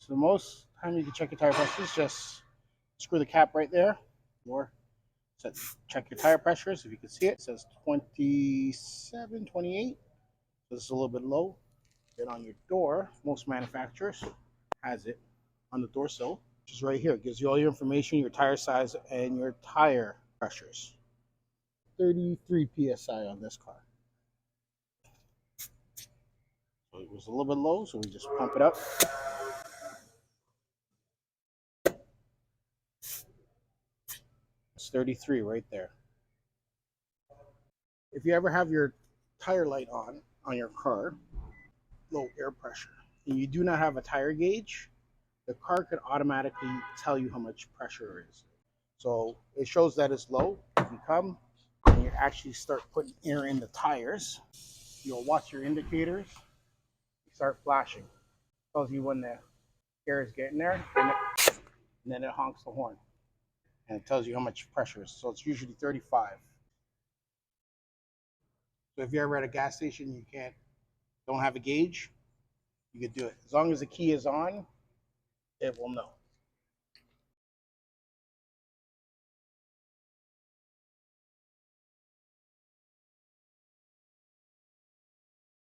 So the most time you can check your tire pressure is just screw the cap right there, or check your tire pressures. If you can see it, it says 27, 28. So this is a little bit low. Then on your door, most manufacturers has it on the door sill, which is right here. It gives you all your information, your tire size, and your tire pressures. 33 psi on this car. So it was a little bit low, so we just pump it up. It's 33 right there. If you ever have your tire light on your car, low air pressure, and you do not have a tire gauge, the car could automatically tell you how much pressure is. So it shows that it's low. If you come and you actually start putting air in the tires, you'll watch your indicators start flashing. It tells you when the air is getting there, and then it honks the horn. And it tells you how much pressure is. So it's usually 35. So if you're ever at a gas station, don't have a gauge, you could do it. As long as the key is on, it will know.